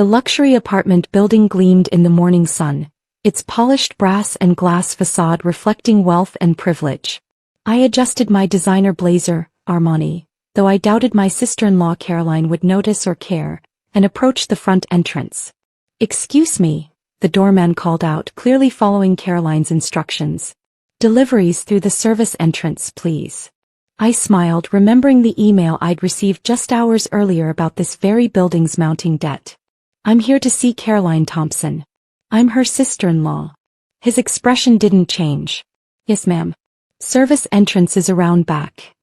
The luxury apartment building gleamed in the morning sun, its polished brass and glass facade reflecting wealth and privilege. I adjusted my designer blazer, Armani, though I doubted my sister-in-law Caroline would notice or care, and approached the front entrance. "Excuse me," the doorman called out, clearly following Caroline's instructions. "Deliveries through the service entrance, please." I smiled, remembering the email I'd received just hours earlier about this very building's mounting debt. "I'm here to see Caroline Thompson. I'm her sister-in-law." His expression didn't change. "Yes, ma'am. Service entrance is around back."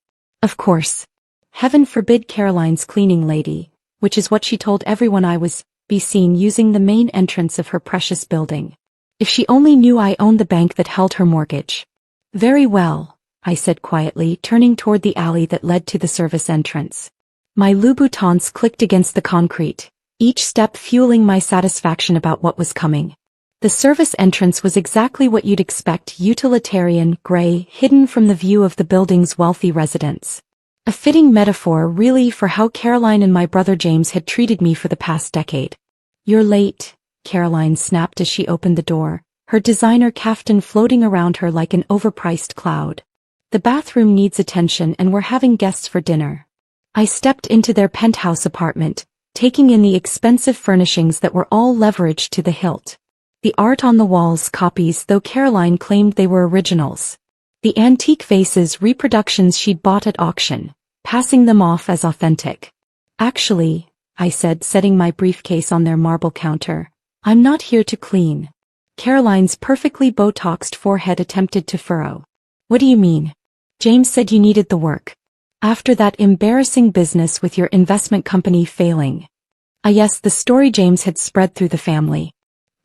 Of course. Heaven forbid Caroline's cleaning lady, which is what she told everyone I was, be seen using the main entrance of her precious building. If she only knew I owned the bank that held her mortgage. "Very well," I said quietly, turning toward the alley that led to the service entrance. My Louboutins clicked against the concrete, each step fueling my satisfaction about what was coming. The service entrance was exactly what you'd expect: utilitarian, gray, hidden from the view of the building's wealthy residents. A fitting metaphor, really, for how Caroline and my brother James had treated me for the past decade. "You're late," Caroline snapped as she opened the door, her designer kaftan floating around her like an overpriced cloud. "The bathroom needs attention and we're having guests for dinner." I stepped into their penthouse apartment, taking in the expensive furnishings that were all leveraged to the hilt. The art on the walls copies, though Caroline claimed they were originals. The antique vases reproductions she'd bought at auction, passing them off as authentic. "Actually," I said, setting my briefcase on their marble counter, "I'm not here to clean." Caroline's perfectly Botoxed forehead attempted to furrow. "What do you mean? James said you needed the work. After that embarrassing business with your investment company failing." Ah yes, the story James had spread through the family.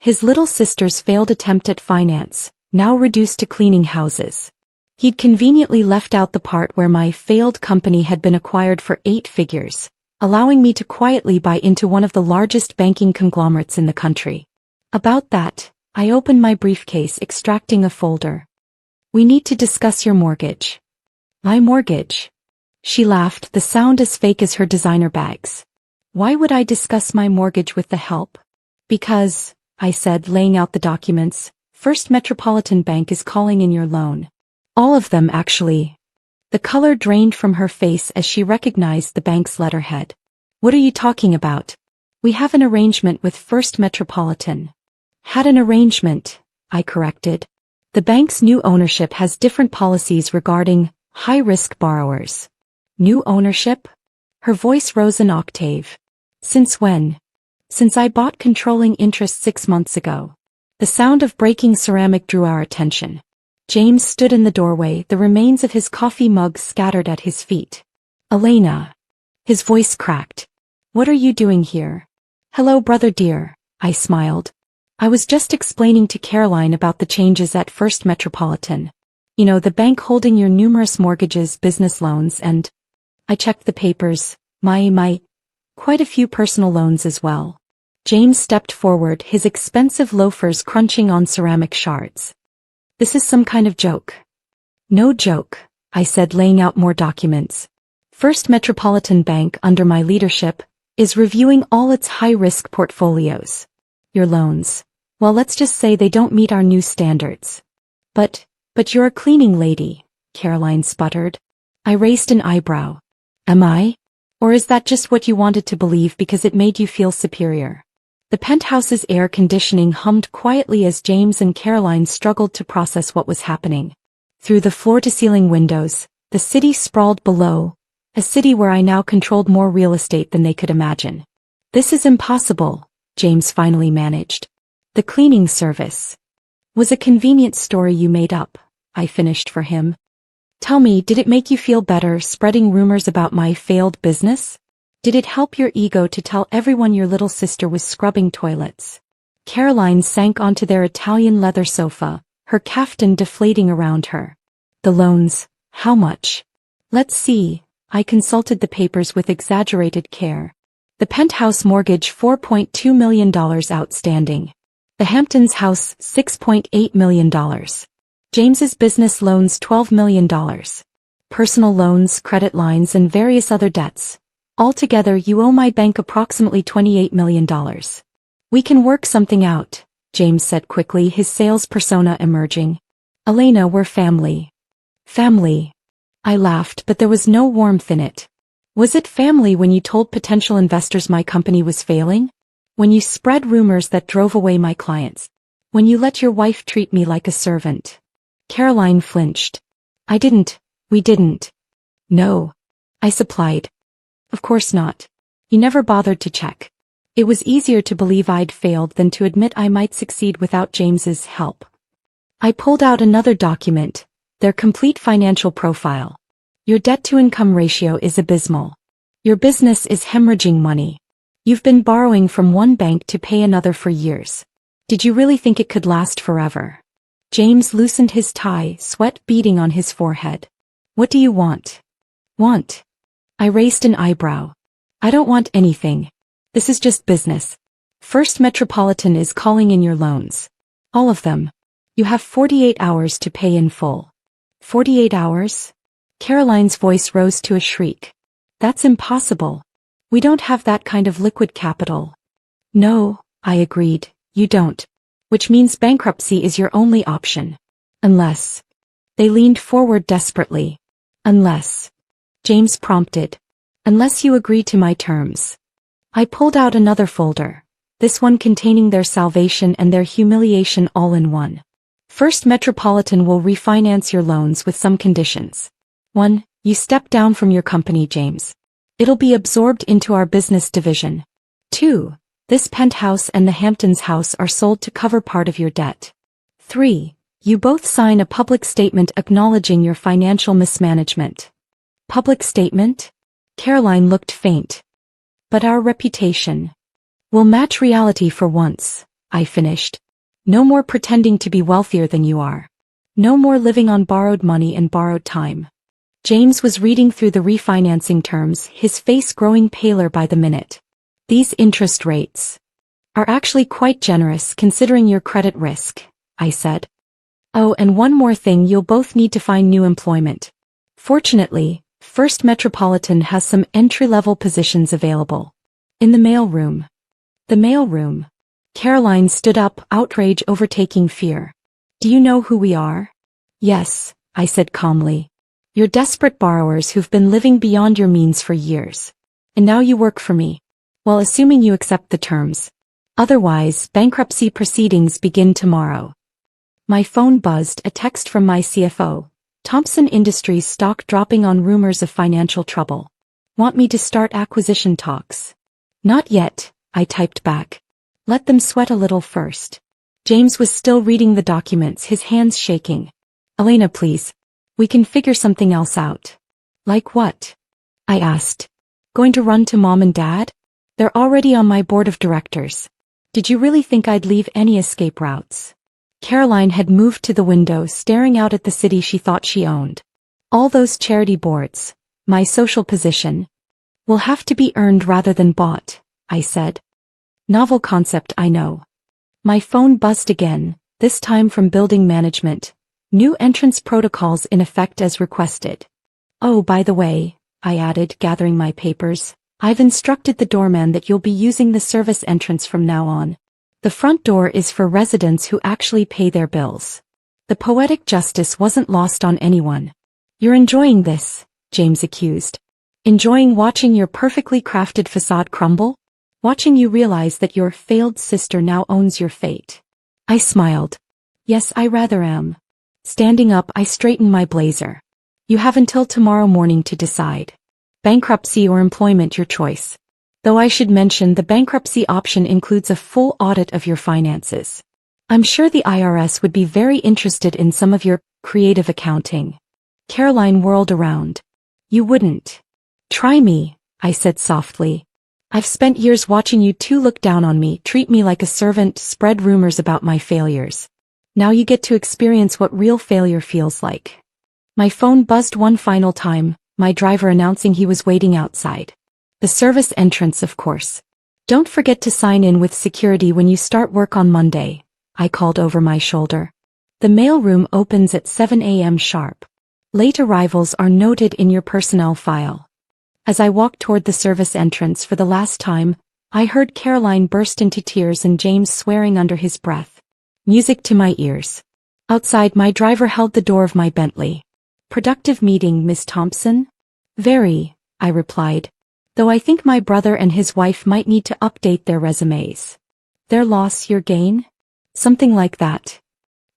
His little sister's failed attempt at finance, now reduced to cleaning houses. He'd conveniently left out the part where my failed company had been acquired for 8 figures, allowing me to quietly buy into one of the largest banking conglomerates in the country. About that, I opened my briefcase, extracting a folder. "We need to discuss your mortgage." "My mortgage?" She laughed, the sound as fake as her designer bags. "Why would I discuss my mortgage with the help?" "Because," I said, laying out the documents, "First Metropolitan Bank is calling in your loan. All of them, actually." The color drained from her face as she recognized the bank's letterhead. "What are you talking about?" "We have an arrangement with First Metropolitan." "Had an arrangement," I corrected. "The bank's new ownership has different policies regarding high-risk borrowers." "New ownership?" Her voice rose an octave. "Since when?" "Since I bought controlling interest 6 months ago." The sound of breaking ceramic drew our attention. James stood in the doorway, the remains of his coffee mug scattered at his feet. "Elena." His voice cracked. "What are you doing here?" "Hello, brother dear," I smiled. "I was just explaining to Caroline about the changes at First Metropolitan. You know, the bank holding your numerous mortgages, business loans, and..." I checked the papers. Quite a few personal loans as well." James stepped forward, his expensive loafers crunching on ceramic shards. "This is some kind of joke." "No joke," I said, laying out more documents. "First Metropolitan Bank, under my leadership, is reviewing all its high-risk portfolios. Your loans, well, let's just say they don't meet our new standards." But you're a cleaning lady," Caroline sputtered. I raised an eyebrow. "Am I? Or is that just what you wanted to believe because it made you feel superior?" The penthouse's air conditioning hummed quietly as James and Caroline struggled to process what was happening. Through the floor-to-ceiling windows, the city sprawled below, a city where I now controlled more real estate than they could imagine. "This is impossible," James finally managed. "The cleaning service was a convenient story you made up," I finished for him. "Tell me, did it make you feel better spreading rumors about my failed business? Did it help your ego to tell everyone your little sister was scrubbing toilets?" Caroline sank onto their Italian leather sofa, her kaftan deflating around her. "The loans, how much?" "Let's see," I consulted the papers with exaggerated care. "The penthouse mortgage $4.2 million outstanding. The Hamptons house $6.8 million. James's business loans $12 million. Personal loans, credit lines and various other debts Altogether, you owe my bank approximately $28 million. We can work something out, James said quickly, his sales persona emerging. Elena, we're family. Family. I laughed, but there was no warmth in it. Was it family when you told potential investors my company was failing? When you spread rumors that drove away my clients? When you let your wife treat me like a servant? Caroline flinched. We didn't. No. I supplied. Of course not. You never bothered to check. It was easier to believe I'd failed than to admit I might succeed without James's help. I pulled out another document, their complete financial profile. Your debt-to-income ratio is abysmal. Your business is hemorrhaging money. You've been borrowing from one bank to pay another for years. Did you really think it could last forever? James loosened his tie, sweat beading on his forehead. What do you want? Want? I raised an eyebrow. I don't want anything. This is just business. First Metropolitan is calling in your loans. All of them. You have 48 hours to pay in full. 48 hours? Caroline's voice rose to a shriek. That's impossible. We don't have that kind of liquid capital. No, I agreed, you don't. Which means bankruptcy is your only option. Unless. They leaned forward desperately. Unless. James prompted. Unless you agree to my terms. I pulled out another folder, this one containing their salvation and their humiliation all in one. First Metropolitan will refinance your loans with some conditions. 1. You step down from your company, James. It'll be absorbed into our business division. 2. This penthouse and the Hamptons house are sold to cover part of your debt. 3. You both sign a public statement acknowledging your financial mismanagement. Public statement? Caroline looked faint. But our reputation will match reality for once, I finished. No more pretending to be wealthier than you are. No more living on borrowed money and borrowed time. James was reading through the refinancing terms, his face growing paler by the minute. These interest rates are actually quite generous considering your credit risk, I said. Oh, and one more thing, you'll both need to find new employment. Fortunately, First Metropolitan has some entry-level positions available. In the mailroom. The mailroom. Caroline stood up, outrage overtaking fear. Do you know who we are? Yes, I said calmly. You're desperate borrowers who've been living beyond your means for years. And now you work for me. Well, assuming you accept the terms. Otherwise, bankruptcy proceedings begin tomorrow. My phone buzzed, a text from my CFO. Thompson Industries stock dropping on rumors of financial trouble. Want me to start acquisition talks? Not yet, I typed back. Let them sweat a little first. James was still reading the documents, his hands shaking. Elena, please. We can figure something else out. Like what? I asked. Going to run to Mom and Dad? They're already on my board of directors. Did you really think I'd leave any escape routes? Caroline had moved to the window, staring out at the city she thought she owned. All those charity boards, my social position, will have to be earned rather than bought, I said. Novel concept, I know. My phone buzzed again, this time from building management. New entrance protocols in effect as requested. Oh, by the way, I added, gathering my papers, I've instructed the doorman that you'll be using the service entrance from now on. The front door is for residents who actually pay their bills. The poetic justice wasn't lost on anyone. You're enjoying this, James accused. Enjoying watching your perfectly crafted facade crumble? Watching you realize that your failed sister now owns your fate. I smiled. Yes, I rather am. Standing up, I straightened my blazer. You have until tomorrow morning to decide. Bankruptcy or employment, your choice. Though I should mention the bankruptcy option includes a full audit of your finances. I'm sure the IRS would be very interested in some of your creative accounting. Caroline whirled around. You wouldn't. Try me, I said softly. I've spent years watching you two look down on me, treat me like a servant, spread rumors about my failures. Now you get to experience what real failure feels like. My phone buzzed one final time, my driver announcing he was waiting outside. The service entrance, of course. Don't forget to sign in with security when you start work on Monday, I called over my shoulder. The mailroom opens at 7 a.m. sharp. Late arrivals are noted in your personnel file. As I walked toward the service entrance for the last time, I heard Caroline burst into tears and James swearing under his breath. Music to my ears. Outside, my driver held the door of my Bentley. "Productive meeting, Miss Thompson?" "Very," I replied. "Though I think my brother and his wife might need to update their resumes." "Their loss, your gain?" "Something like that."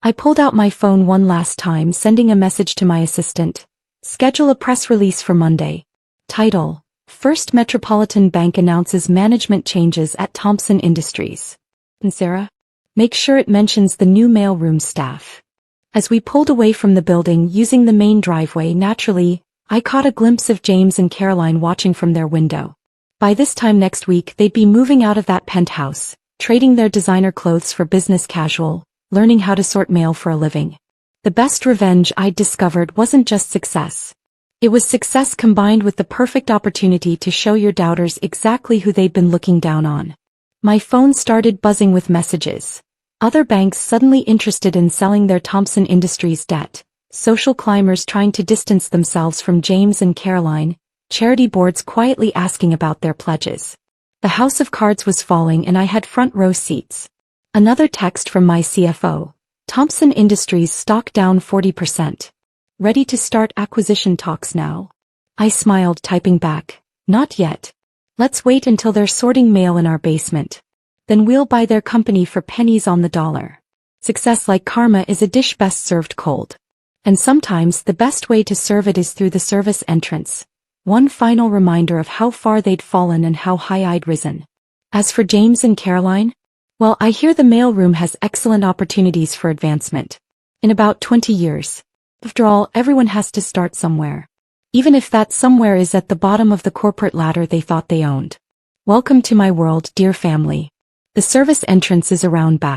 I pulled out my phone one last time, sending a message to my assistant. "Schedule a press release for Monday." Title: First Metropolitan Bank announces management changes at Thompson Industries. And Sarah? Make sure it mentions the new mailroom staff. As we pulled away from the building using the main driveway, naturally, I caught a glimpse of James and Caroline watching from their window. By this time next week, they'd be moving out of that penthouse, trading their designer clothes for business casual, learning how to sort mail for a living. The best revenge I'd discovered wasn't just success. It was success combined with the perfect opportunity to show your doubters exactly who they'd been looking down on. My phone started buzzing with messages. Other banks suddenly interested in selling their Thompson Industries debt, social climbers trying to distance themselves from James and Caroline, charity boards quietly asking about their pledges. The house of cards was falling and I had front row seats. Another text from my CFO. Thompson Industries stock down 40%. Ready to start acquisition talks now? I smiled, typing back. Not yet. Let's wait until they're sorting mail in our basement. Then we'll buy their company for pennies on the dollar. Success, like karma, is a dish best served cold. And sometimes the best way to serve it is through the service entrance. One final reminder of how far they'd fallen and how high I'd risen. As for James and Caroline? Well, I hear the mailroom has excellent opportunities for advancement. In about 20 years. After all, everyone has to start somewhere. Even if that somewhere is at the bottom of the corporate ladder they thought they owned. Welcome to my world, dear family. The service entrance is around back.